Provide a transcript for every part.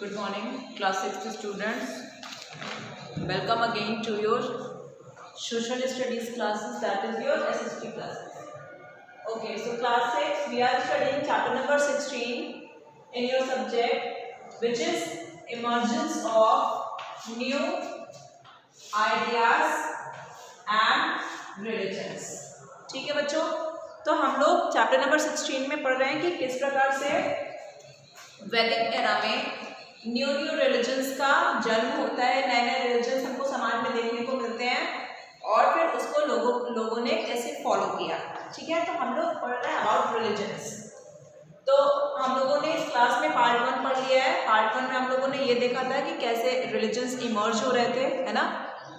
Good morning, class 6 students. Welcome again to your social studies classes, that is your SST classes. Okay, so class 6, we are studying chapter number 16 in your subject, which is emergence of new ideas and religions. ठीक है बच्चों, तो हम लोग chapter number 16 में पढ़ रहे हैं कि किस प्रकार से वैदिक एरा में न्यू रिलीजन्स का जन्म होता है, नए नए रिलीजन्स हमको समाज में देखने को मिलते हैं और फिर उसको लोगों ने कैसे फॉलो किया। ठीक है, तो हम लोग पढ़ रहे हैं अबाउट रिलीजन्स। तो हम लोगों ने इस क्लास में पार्ट 1 पढ़ लिया है। पार्ट 1 में हम लोगों ने ये देखा था कि कैसे रिलीजन्स इमर्ज हो रहे थे, है ना,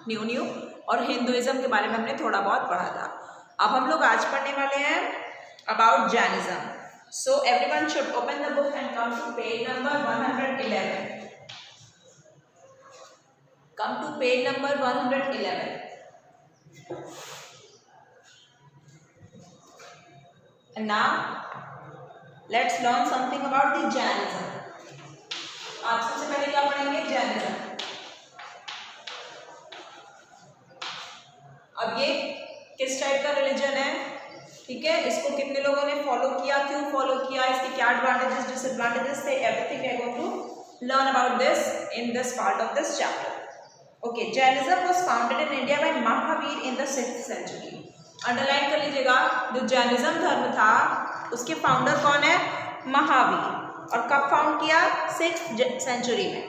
न्यू, और हिंदुइज्म के बारे में हमने थोड़ा बहुत पढ़ा था। अब हम लोग आज पढ़ने वाले हैं about Jainism. So everyone should open the book and come to page number 111. Come to page number 111. And now let's learn something about the Jainism. आज सबसे पहले क्या पढ़ेंगे? जैनिज्म। अब ये किस टाइप का रिलीजन है, ठीक है, इसको कितने लोगों ने फॉलो किया, क्यों फॉलो किया, इसके क्या एडवांटेजेस डिसएडवांटेजेस थे, everything we are going to learn about this in this part of this chapter. Okay, Jainism was founded in India by Mahavir in the 6th century। Underline कर लीजिएगा, जो जैनिज्म धर्म था उसके फाउंडर कौन है? महावीर। और कब फाउंड किया? 6th century में।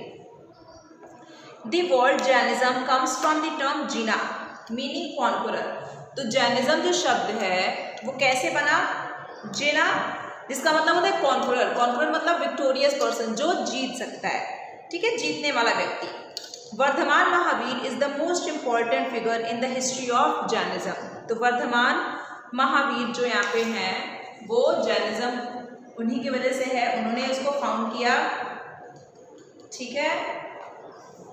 The word Jainism comes from the term Jina meaning conqueror. तो जैनिज्म जो शब्द है वो कैसे बना? जिना, जिसका मतलब होता है कॉन्करर। कॉन्करर मतलब विक्टोरियस पर्सन, जो जीत सकता है, ठीक है, जीतने वाला व्यक्ति। Vardhaman Mahavir is the most important figure in the history of Jainism. तो वर्धमान महावीर जो यहाँ पे हैं वो जैनिज्म उन्हीं की वजह से है, उन्होंने इसको फाउंड किया। ठीक है,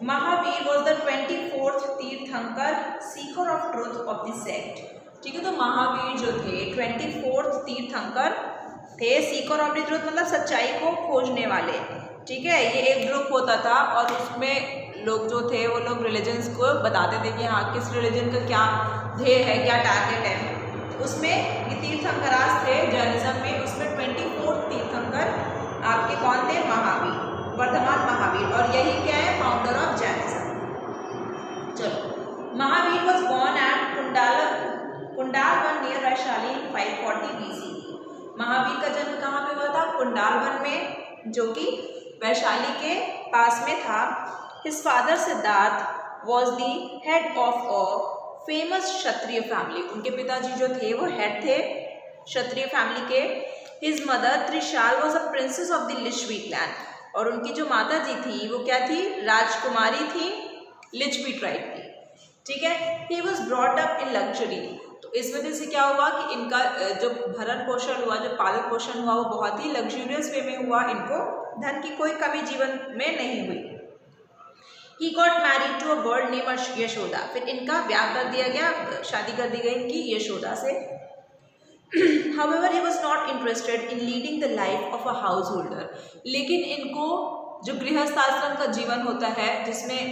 महावीर वॉज द 24th तीर्थंकर Sikar of truth of the sect. ठीक है, तो महावीर जो थे 24th तीर्थंकर थे, सीकर ऑफ द ट्रुथ मतलब सच्चाई को खोजने वाले। ठीक है, ये एक ग्रुप होता था और उसमें लोग जो थे वो लोग रिलीजन्स को बताते थे कि हाँ किस रिलीजन का क्या ध्येय है, क्या टारगेट है। तो उसमें ये तीर्थंकराज थे जैनिज्म में, उसमें 24th तीर्थंकर आपके कौन थे? महावीर, वर्धमान महावीर, और यही क्या है? Founder of Jainism. चलो, Mahavir was born at Kundalvan near Vaishali in 540 BC। Mahavir का जन्म कहाँ पे हुआ था? कुंडालवन में, जो कि वैशाली के पास में था। His father Siddhartha was the head of a famous Kshatriya family. उनके पिताजी जो थे वो हेड थे क्षत्रिय फैमिली के। His mother Trishala was a princess of the Lichchhavi clan. और उनकी जो माता जी थी वो क्या थी? राजकुमारी थी, लिच्छवी ट्राइब की। ठीक है, he was brought up in luxury. तो इस वजह से क्या हुआ कि इनका जो भरण पोषण हुआ, जो पालन पोषण हुआ, वो बहुत ही लग्जूरियस वे में हुआ। इनको धन की कोई कमी जीवन में नहीं हुई। He got married to a girl name Yashoda. फिर इनका ब्याह कर दिया गया, शादी कर दी गई इनकी यशोदा से। However, he was not interested in leading the life of a householder. लेकिन इनको जो गृहस्थ आश्रम का जीवन होता है, जिसमें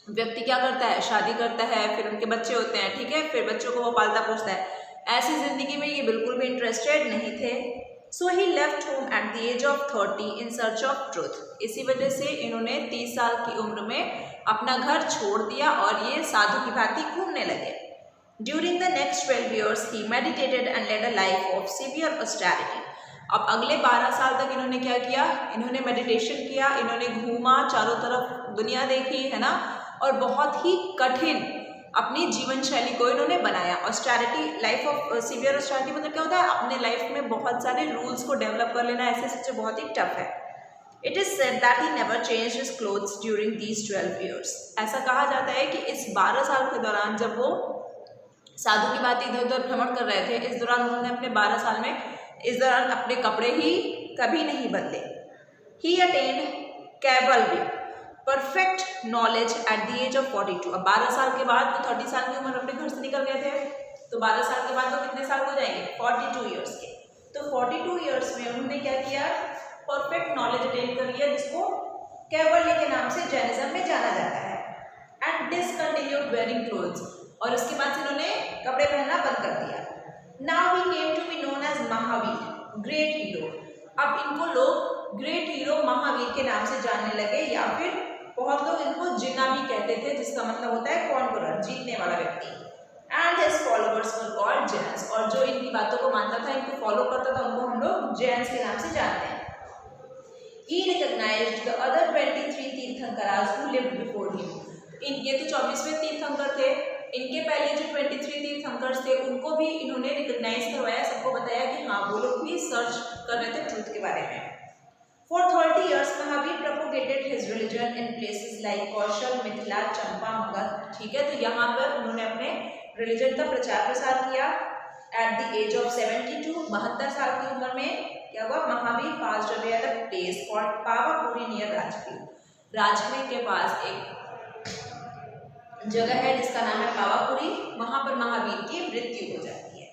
व्यक्ति क्या करता है? शादी करता है, फिर उनके बच्चे होते हैं, ठीक है, फिर बच्चों को वो पालता पोसता है, ऐसी जिंदगी में ये बिल्कुल भी इंटरेस्टेड नहीं थे। So he left home at the age of 30 in search of truth. इसी वजह से इन्होंने 30 साल की उम्र में अपना घर छोड़ दिया और ये साधु की भांति घूमने लगे। During the next 12 years, he meditated and led a life of severe austerity. अब अगले 12 साल तक इन्होंने क्या किया? इन्होंने मेडिटेशन किया, इन्होंने घूमा, चारों तरफ दुनिया देखी, है ना, और बहुत ही कठिन अपनी जीवन शैली को इन्होंने बनाया। Austerity, life of severe austerity मतलब क्या होता है? अपने लाइफ में बहुत सारे रूल्स को डेवलप कर लेना, ऐसे सच्चे बहुत ही टफ है। It is said that he never changed his clothes during these 12 years। ऐसा कहा जाता है कि इस 12 साल के दौरान जब वो साधु की बात इधर उधर भ्रमण कर रहे थे, इस दौरान उन्होंने अपने 12 साल में इस दौरान अपने कपड़े ही कभी नहीं बदले। He attained kaivalya perfect knowledge at the age of 42। अब 12 साल के बाद वो 30 साल की उम्र अपने घर से निकल गए थे, तो 12 साल के बाद वो कितने साल हो जाएंगे? 42 years के। तो 42 years में उन्होंने क्या किया? परफेक्ट नॉलेज अटेन कर लिया जिसको कैवल्य के नाम से जैनिज्म में जाना जाता है। एंड डिसकंटिन्यूड वेयरिंग क्लोथ्स, और उसके बाद से इन्होंने कपड़े पहनना बंद कर दिया। Now he came to be known as Mahavir, great hero. अब इनको लोग ग्रेट हीरो महावीर के नाम से जानने लगे, या फिर बहुत लोग इनको जिन्ना भी कहते थे, जिसका मतलब होता है कॉन्करर, जीतने वाला व्यक्ति। And his followers were called Jains, और जो इनकी बातों को मानता था, इनको फॉलो करता था, उनको हम लोग जैन्स के नाम से जानते हैं। He recognized the other 23 तीर्थंकरास who lived before him. ये तो 24वें तीर्थंकर थे, इनके पहले जो 23 तीर्थंकर्स थे उनको भी इन्होंने रिकॉग्नाइज करवाया, सबको बताया कि हाँ वो लोग भी सर्च कर रहे थे ट्रूथ के बारे में। For 30 years Mahavir propagated his religion in places like कौशल, मिथिला, चंपा, मगध। ठीक है, तो यहाँ पर उन्होंने अपने रिलीजन का प्रचार प्रसार किया। At the age of 72, 72 साल की उम्र में क्या हुआ, Mahavir passed away at a place called Pawapuri near Rajgir. Rajgir के पास एक जगह है जिसका नाम है पावापुरी, वहां पर महावीर की मृत्यु हो जाती है।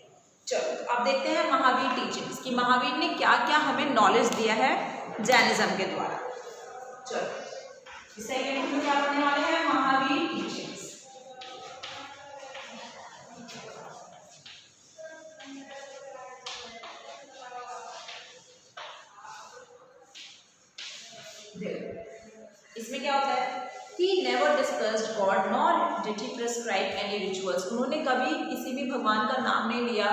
चलो अब देखते हैं महावीर टीचिंग्स कि महावीर ने क्या क्या हमें नॉलेज दिया है जैनिज्म के द्वारा। चलो सेकेंड में क्या पढ़ने वाले हैं, महावीर टीचिंग्स। इसमें क्या होता है, He never discussed God nor did he prescribe any rituals। उन्होंने कभी किसी भी भगवान का नाम नहीं लिया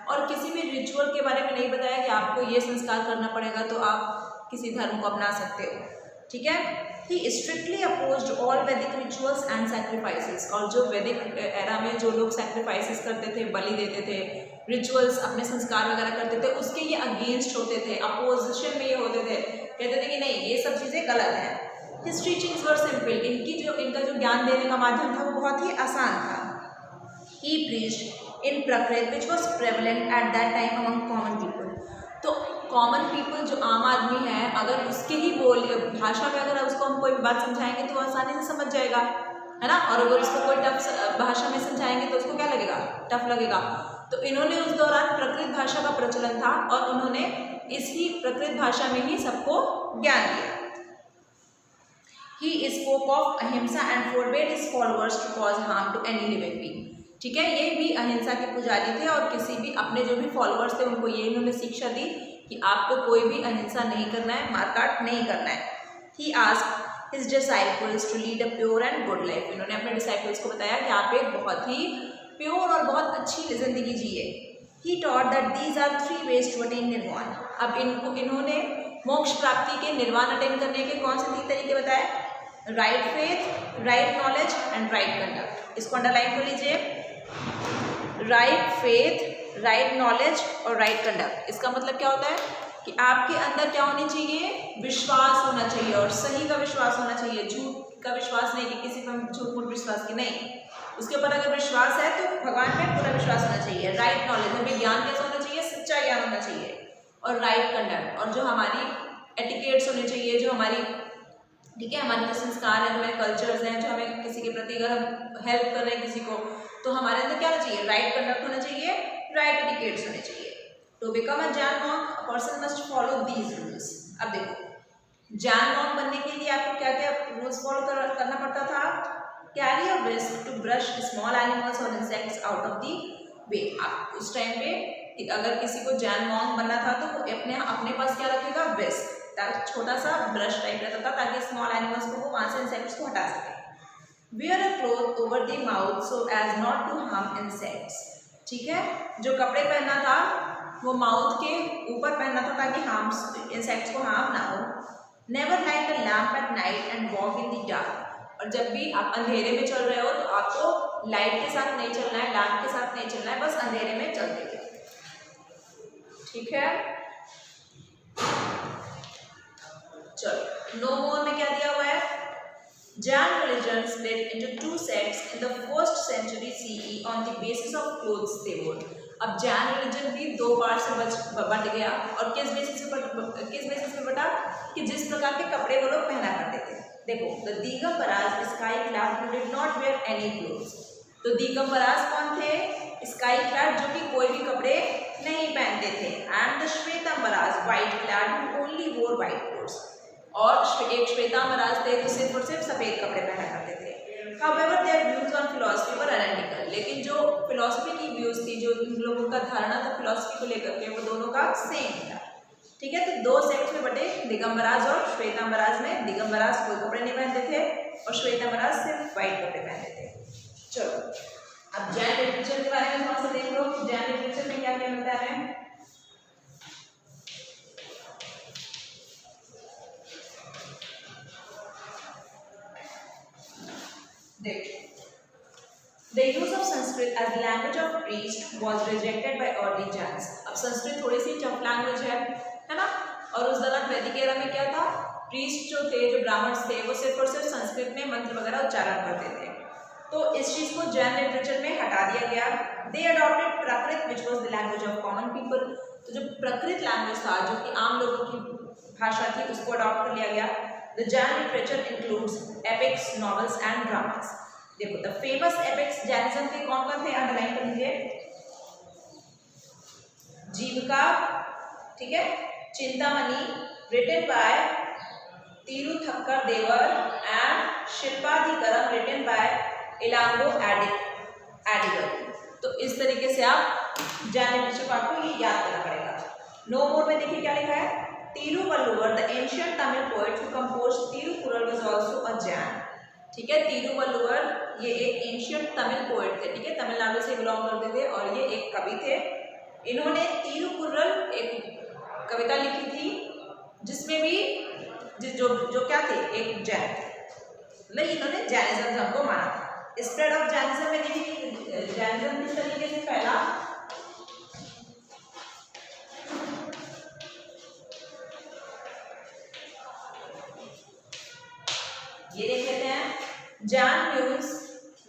और किसी भी रिचुअल के बारे में नहीं बताया कि आपको ये संस्कार करना पड़ेगा तो आप किसी धर्म को अपना सकते हो। ठीक है, He strictly opposed all Vedic rituals and sacrifices। और जो वैदिक एरा में जो लोग सैक्रिफाइसेस करते थे, बलि देते थे, रिचुअल्स अपने संस्कार वगैरह करते थे, उसके ये अगेंस्ट होते थे, अपोजिशन में ये होते थे, कहते थे कि नहीं ये सब चीज़ें गलत हैं। His teachings were simple। इनका जो ज्ञान देने का माध्यम था वो बहुत ही आसान था। He preached in Prakrit which was prevalent at that time among common people। तो कॉमन पीपल जो आम आदमी है, अगर उसके ही भाषा में अगर उसको हम कोई बात समझाएंगे तो आसानी से समझ जाएगा, है ना। और अगर उसको कोई टफ भाषा में समझाएंगे तो उसको क्या लगेगा, टफ लगेगा। तो इन्होंने उस दौरान प्रकृत भाषा का प्रचलन था और उन्होंने इसी प्रकृत भाषा में ही सबको ज्ञान दिया। He spoke of अहिंसा and forbade his followers to cause harm to any living being। ठीक है, ये भी अहिंसा के पुजारी थे और किसी भी अपने जो भी फॉलोअर्स थे उनको ये इन्होंने शिक्षा दी कि आपको कोई भी अहिंसा नहीं करना है, मारकाट नहीं करना है। He asked his disciples to lead a pure and good life। इन्होंने अपने डिसाइपल्स को बताया कि आप एक बहुत ही प्योर और बहुत अच्छी जिंदगी जिए। He taught that these are 3 ways to attain nirvana। अब इन्होंने मोक्ष प्राप्ति के निर्वाण अटेन करने के कौन से 3 तरीके बताए, right faith, right knowledge and right conduct. इसको अंडरलाइन कर लीजिए, राइट फेथ, राइट नॉलेज और राइट कंडक्ट। इसका मतलब क्या होता है कि आपके अंदर क्या होनी चाहिए, विश्वास होना चाहिए, और सही का विश्वास होना चाहिए, झूठ का विश्वास नहीं कि किसी पर झूठ मूठ विश्वास की नहीं, उसके ऊपर अगर विश्वास है तो भगवान में पूरा विश्वास होना चाहिए। राइट नॉलेज, हमें ज्ञान कैसा होना चाहिए, सच्चा ज्ञान होना चाहिए। और राइट कंडक्ट, और जो हमारी एटिकेट्स होने चाहिए, जो हमारी ठीक है हमारे जो संस्कार हैं, जो हमारे कल्चर्स हैं, जो हमें किसी के प्रति अगर हम हेल्प कर रहे हैं किसी को, तो हमारे अंदर क्या होना चाहिए, राइट कंडक्ट होना चाहिए, राइट एटिकेट्स होने चाहिए। To become a Jain monk a person must follow these rules. अब देखो जैन मॉन्क बनने के लिए आपको क्या क्या रूल्स फॉलो करना पड़ता था, carry a whisk to brush small animals और insects out of the way. आप उस टाइम पे अगर किसी को जैन मॉन्क बनना था तो वो अपने पास क्या रखेगा, विस्क, छोटा सा ब्रश टाइप रहता था ताकि स्मॉल एनिमल्स को वो वहाँ से इंसेक्ट्स को हटा सके। Wear a cloth over the mouth so as not to harm insects. ठीक है, जो कपड़े पहनना था वो माउथ के ऊपर पहनना था ताकि इंसेक्ट्स को हार्म ना हो। Never light a lamp at night and walk in the dark. और जब भी आप अंधेरे में चल रहे हो तो आपको लाइट के साथ नहीं चलना है, लैम्प के साथ नहीं चलना है, बस अंधेरे में चलते थे। ठीक है, चलो नो मोर में क्या दिया हुआ है, Jain religion split into 2 sects in the 1st century CE on the basis of clothes they wore। अब जैन रिलीजन भी 2 पार्ट से बट गया, और किस बेसिस पे बटा कि जिस प्रकार के कपड़े वो लोग पहना करते थे। देखो the Digambaras sky clad who did not wear any clothes. तो दिगंबरास कौन थे, स्काई क्लाड जो कि कोई भी कपड़े नहीं पहनते थे। And the Shweta Svetambaras white clad who only wore white clothes, और एक श्वेतांबराज थे जो सिर्फ और सिर्फ सफेद कपड़े पहना करते थे। However, their views on philosophy were identical, लेकिन जो फिलोसफी की व्यूज थी, जो इन लोगों का धारणा था फिलोसफी को लेकर के, वो दोनों का सेम था। ठीक है, तो दो सेक्ट्स में बटे, दिगंबराज और श्वेतांबराज में। दिगंबराज कोई कपड़े नहीं पहनते थे और श्वेतांबराज सिर्फ वाइट कपड़े पहनते थे। चलो अब जैन लिटरेचर के बारे में थोड़ा सा देख लो, जैन लिटरेचर में क्या क्या मिलता है। The use of Sanskrit as language of priest was rejected by early Jains. अब संस्कृत थोड़ी सी टफ लैंग्वेज है ना, और उस दौरान वैदिक एरा में क्या था, प्रीस्ट जो थे, जो ब्राह्मण्स थे, वो सिर्फ और सिर्फ संस्कृत में मंत्र वगैरह उच्चारण करते थे। तो इस चीज़ को जैन लिटरेचर में हटा दिया गया। They adopted Prakrit which was the language of common people. तो जो प्राकृत लैंग्वेज था, जो कि आम लोगों की भाषा थी, उसको अडॉप्ट कर लिया गया। The Jain literature includes epics, novels and dramas. देखो द फेमस एपिक्स जैनिज्म के कौन कौन थे, अंडरलाइन कर लीजिए। जीविका, ठीक है, Chintamani written by Tiruthakkar Devar and Silappadikaram written by Ilango Adigal. तो इस तरीके से आप जैन लिटरेचर को आपको ये याद करना पड़ेगा। नो मोर में देखिए क्या लिखा है, Thiruvalluvar the ancient Tamil poet who composed Thirukkural was also a Jain. ठीक है, तिरुवल्लुवर ये एक एंशिएंट तमिल पोएट थे, ठीक है, तमिलनाडु से बिलोंग करते थे और ये एक कवि थे। इन्होंने तिरुकुरल एक कविता लिखी थी जिसमें भी जो क्या थे, एक जैन थे, मतलब इन्होंने जैनिज्म धर्म को माना था। स्प्रेड ऑफ जैनिज्म में देखिए जैनिज्म किस तरीके से फैला। ये देख लेते हैं, Jain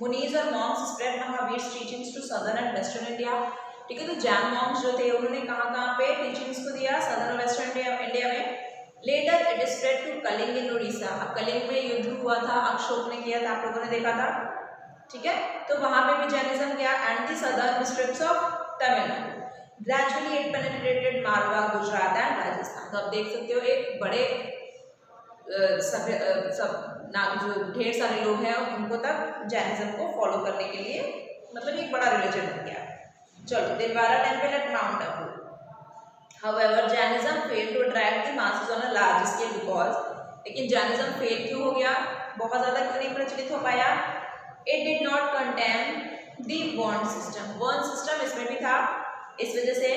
मुनीज और monks spread Mahavira's teachings to southern and western India. ठीक है, तो जैन मॉन्क्स जो थे उन्होंने कहाँ पे टीचिंग्स को दिया, सदर्न और वेस्टर्न इंडिया में। Later it is spread to Kalinga in Orissa. अब कलिंग में युद्ध हुआ था, अशोक ने किया था, आप लोगों ने देखा था। ठीक है, तो वहां पे भी जैनिज्म गया। And the southern strips of Tamil Nadu gradually it penetrated Malwa, Gujarat and Rajasthan. तो आप देख सकते हो एक बड़े सब जो ढेर सारे लोग हैं उनको तक जैनिज्म को फॉलो करने के लिए, मतलब एक बड़ा रिलीजन बन गया। चलो, Dilwara temple at mount Abu. However, Jainism failed to attract the masses on a large scale because, लेकिन जैनिज्म फेल क्यों हो गया, बहुत ज़्यादा क्यों नहीं प्रचलित हो पाया। It did not contain the wand system. wand system इसमें भी था, इस वजह से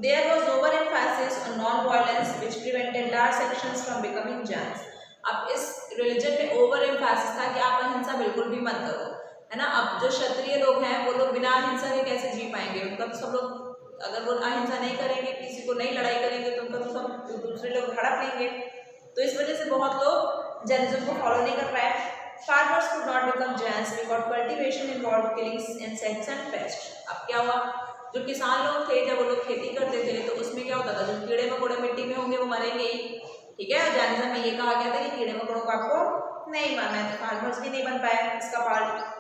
there was over emphasis on non-violence which prevented large sections from becoming Jains. अब इस रिलीजन में ओवर एम्फेसिस था कि आप अहिंसा बिल्कुल भी मत करो, है ना। अब जो क्षत्रिय लोग हैं वो लोग बिना अहिंसा के कैसे जी पाएंगे, उनका तो सब लोग अगर वो अहिंसा नहीं करेंगे, किसी को नहीं लड़ाई करेंगे तो उनका तो सब दूसरे लोग हड़प लेंगे। तो इस वजह से बहुत लोग जैनिज्म को फॉलो नहीं कर पाए। Farmers could not become Jains because cultivation involve killing insects and paste. अब क्या हुआ, जो किसान लोग थे जब वो लोग खेती करते थे तो उसमें क्या होता था, जो कीड़े मकोड़े मिट्टी में होंगे वो मरेंगे ही। ठीक है, जैनिज्म में ये कहा गया था कि कीड़े मकोड़ों को आपको नहीं मारना है, तो फार्मर्स भी नहीं बन पाए इसका part.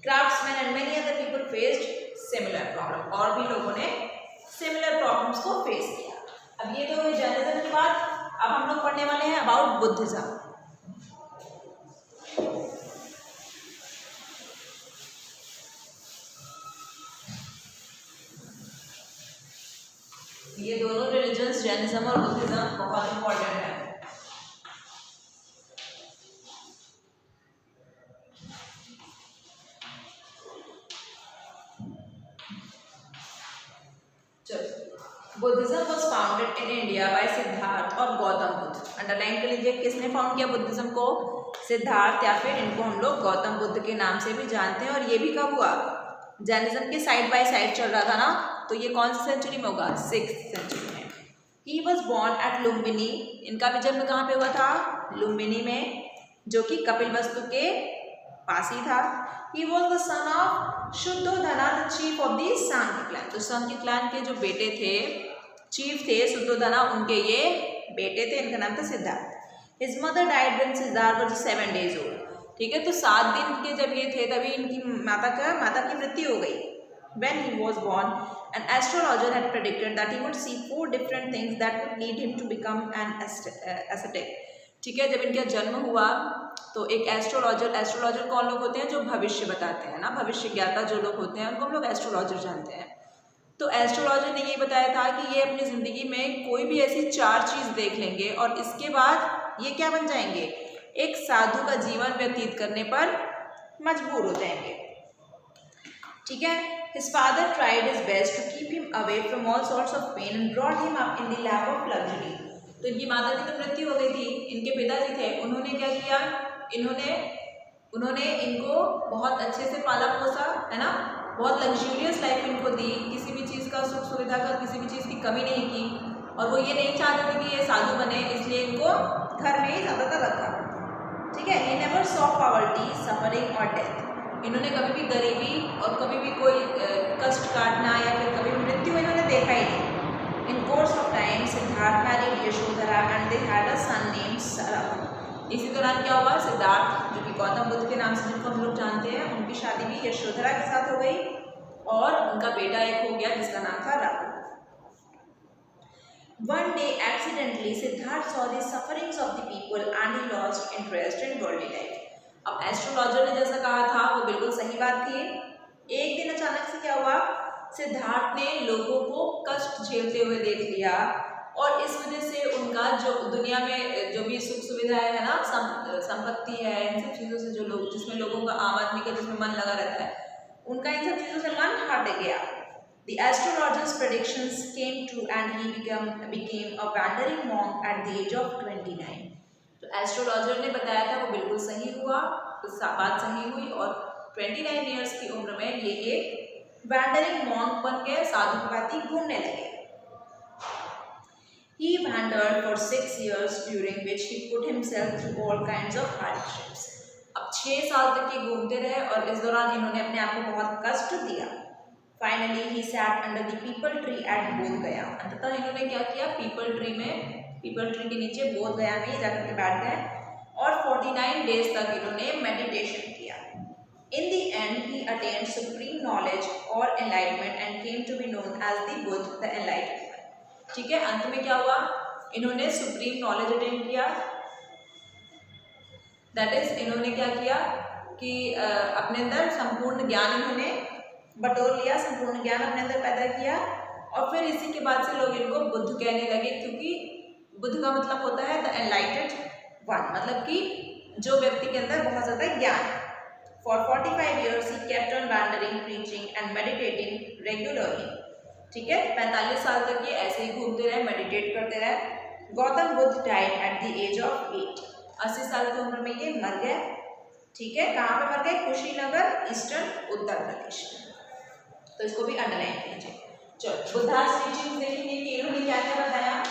Craftsman and many other people faced similar problem, और भी लोगों ने सिमिलर प्रॉब्लम्स को फेस किया। अब ये तो हुई जैनिज्म की बात। अब हम लोग पढ़ने वाले हैं अबाउट बुद्धिज्म। ये दोनों रिलीजन्स जैनिज्म और बुद्धिज्म बहुत इंपॉर्टेंट है। Buddhism was founded in India bye Siddharth और गौतम बुद्ध। अंडरलाइन कर लीजिए, किसने फाउंड किया बुद्धिज्म को, सिद्धार्थ, या फिर इनको हम लोग गौतम बुद्ध के नाम से भी जानते हैं। और ये भी कब हुआ, जैनिज्म के साइड बाय साइड चल रहा था ना, तो ये कौन सी सेंचुरी में होगा, 6th सेंचुरी में। He was born eight Lumbini. इनका भी जन्म कहाँ पे हुआ था, लुम्बिनी में, जो कि कपिलवस्तु के पास ही था। He was the son of Shuddhodana the chief of the Shakya clan. तो सांख्य क्लैन के जो बेटे थे, चीफ थे शुद्धोधना, उनके ये बेटे थे, इनका नाम था Siddharth. His mother died when Siddharth was 7 days old. ठीक है, तो 7 दिन के जब ये थे तभी इनकी माता की मृत्यु हो गई। When he was born, an astrologer had predicted that he would see 4 different things that would lead him to become an ascetic. ठीक है, जब इनका जन्म हुआ तो एक एस्ट्रोलॉजर कौन लोग होते हैं? जो भविष्य बताते हैं ना, भविष्य ज्ञाता जो लोग होते हैं उनको हम लोग एस्ट्रोलॉजर जानते हैं। तो एस्ट्रोलॉजर ने ये बताया था कि ये अपनी ज़िंदगी में कोई भी ऐसी 4 चीज़ देख लेंगे और इसके बाद ये क्या बन जाएंगे? एक साधु का जीवन व्यतीत करने पर मजबूर हो जाएंगे। ठीक है। His father tried his best to keep him away from all sorts of pain and brought him up in the lap of luxury. तो इनकी माता की तो मृत्यु हो गई थी, इनके पिताजी थे, उन्होंने क्या किया? उन्होंने इनको बहुत अच्छे से पाला पोसा, है ना, बहुत लग्जूरियस लाइफ इनको दी, किसी भी चीज़ का सुख सुविधा का किसी भी चीज़ की कमी नहीं की, और वो ये नहीं चाहते थे कि ये साधु बने, इसलिए इनको घर में ही ज़्यादातर रखा। ठीक है। He never saw poverty, suffering or death. इन्होंने कभी भी गरीबी और कभी भी कोई कष्ट काटना या फिर कभी मृत्यु इन्होंने देखा ही नहीं। In course of time Siddhartha married Yashodhara and they had a son named सरह। इसी दौरान क्या हुआ? सिद्धार्थ जो कि गौतम बुद्ध के नाम से जिनको हम लोग जानते हैं, उनकी शादी भी यशोधरा के साथ हो गई और उनका बेटा एक हो गया जिसका नाम था Rahul. One day accidentally Siddharth saw the sufferings of the people and he lost interest in worldly life. अब एस्ट्रोलॉजर ने जैसा कहा था वो बिल्कुल सही बात थी। एक दिन अचानक से क्या हुआ? सिद्धार्थ ने लोगों को कष्ट झेलते हुए देख लिया और इस वजह से उनका जो दुनिया में जो भी सुख सुविधाएं है ना, संपत्ति है, इन सब चीज़ों से जो लोग जिसमें लोगों का आम आदमी का जिसमें मन लगा रहता है, उनका इन सब चीज़ों से मन हट गया। The astrologer's predictions came true and he became a wandering monk at the age of 29. तो एस्ट्रोलॉजर ने बताया था वो बिल्कुल सही हुआ, तो बात सही हुई और 29 ईयर्स की उम्र में ये एक वैंडरिंग मॉन्क बन गए, साधु की भांति घूमने लगे। He wandered for 6 years during which he put himself through all kinds of hardships. अब 6 साल तक ये घूमते रहे और इस दौरान इन्होंने अपने आप को बहुत कष्ट दिया। Finally he sat under the people tree at बोध गया। अंततः इन्होंने क्या किया? पीपल ट्री के नीचे बोध गया में जाकर के बैठ गए और 49 डेज तक इन्होंने मेडिटेशन किया। In the end he attained supreme knowledge or enlightenment and came to be known as the Buddha, the enlightened one. ठीक है। अंत में क्या हुआ? इन्होंने सुप्रीम नॉलेज अटेन किया, दैट इज इन्होंने क्या किया कि अपने अंदर संपूर्ण ज्ञान इन्होंने बटोर लिया, संपूर्ण ज्ञान अपने अंदर पैदा किया और फिर इसी के बाद से लोग इनको बुद्ध कहने लगे, क्योंकि बुद्ध का मतलब होता है द एनलाइटेड वन, मतलब कि जो व्यक्ति के अंदर बहुत ज़्यादा ज्ञान है। For 45 years he kept on wandering, preaching and meditating regularly. ठीक है। 45 साल तक ये ऐसे ही घूमते रहे, मेडिटेट करते रहे। Gautam Buddha died at the age of 8. 80 साल की उम्र में ये मर गए। ठीक है। कहाँ पे मर गए? कुशीनगर, ईस्टर्न उत्तर प्रदेश में। तो इसको भी अंडरलाइन कीजिए। चलो बुद्धास टीचिंग देखेंगे कि इन्होंने क्या क्या बताया।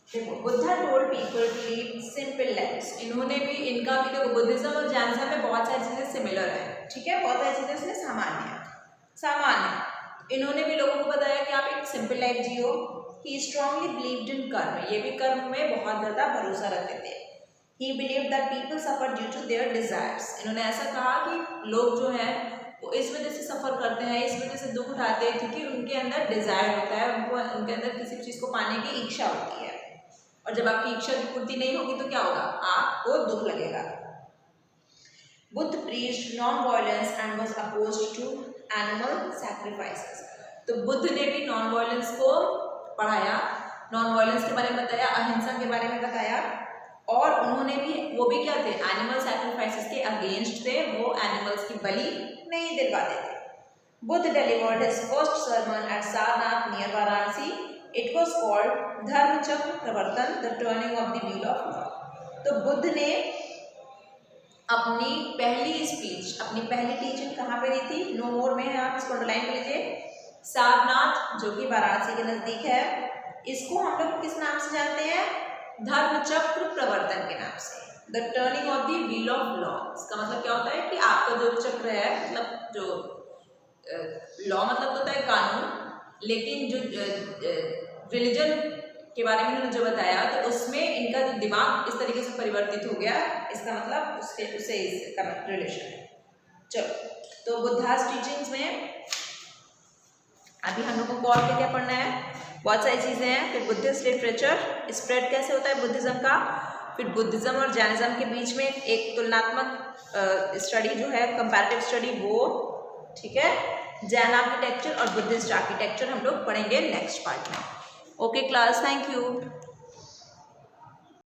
देखो, Buddha told people to lead simple lives. इन्होंने भी, इनका भी देखो बुद्धिज्म और जैनिज्म में बहुत सारी चीज़ें सिमिलर हैं। ठीक है। बहुत सारी चीज़ें इसमें सामान्य। इन्होंने भी लोगों को बताया कि आप एक simple life Jio. He strongly believed in कर्म, ये भी कर्म में बहुत ज़्यादा भरोसा रखते थे। He believed that people suffer due to their desires. इन्होंने ऐसा कहा कि लोग जो हैं वो इस वजह से सफ़र करते हैं, इस वजह से दुख उठाते हैं क्योंकि उनके अंदर डिज़ायर होता है, उनके अंदर किसी चीज़ को पाने की इच्छा होती है, और जब आपकी इच्छा की पूर्ति नहीं होगी तो क्या होगा? आपको दुख लगेगा। Buddha preached non-violence and was opposed to animal sacrifices. तो बुद्ध ने भी नॉन वायलेंस को पढ़ाया, नॉन वायलेंस के बारे में बताया, अहिंसा के बारे में बताया, और उन्होंने भी, वो भी क्या थे? एनिमल सैक्रिफाइसेस के अगेंस्ट थे, वो एनिमल्स की बलि नहीं दिलवाते थे। Buddha delivered his first sermon at Sarnath near Varanasi. It was called धर्म चक्र प्रवर्तन, the turning of the wheel of law. तो बुद्ध ने अपनी पहली स्पीच, अपनी पहली टीचिंग कहाँ पे दी थी? नो मोर में है, आप इसको अंडरलाइन कर लीजिए। सारनाथ जो कि वाराणसी के नज़दीक है, इसको हम लोग किस नाम से जानते हैं? धर्म चक्र प्रवर्तन के नाम से, the turning of the wheel of law. इसका मतलब क्या होता है कि आपका जो चक्र है, मतलब जो लॉ मतलब होता है कानून, लेकिन जो रिलीजन के बारे में इन्होंने जो बताया तो उसमें इनका जो दिमाग इस तरीके से परिवर्तित हो गया, इसका मतलब उससे इसका रिलेशन है। चलो, तो बुद्धास टीचिंग्स में अभी हम लोग को और क्या क्या पढ़ना है, बहुत सारी चीज़ें हैं। फिर बुद्धिस्ट लिटरेचर स्प्रेड कैसे होता है बुद्धिज़्म का, फिर बुद्धिज़्म और जैनिज़्म के बीच में एक तुलनात्मक स्टडी जो है, कंपैरेटिव स्टडी, वो ठीक है। जैन आर्किटेक्चर और बुद्धिस्ट आर्किटेक्चर हम लोग पढ़ेंगे नेक्स्ट पार्ट में। Okay class, thank you.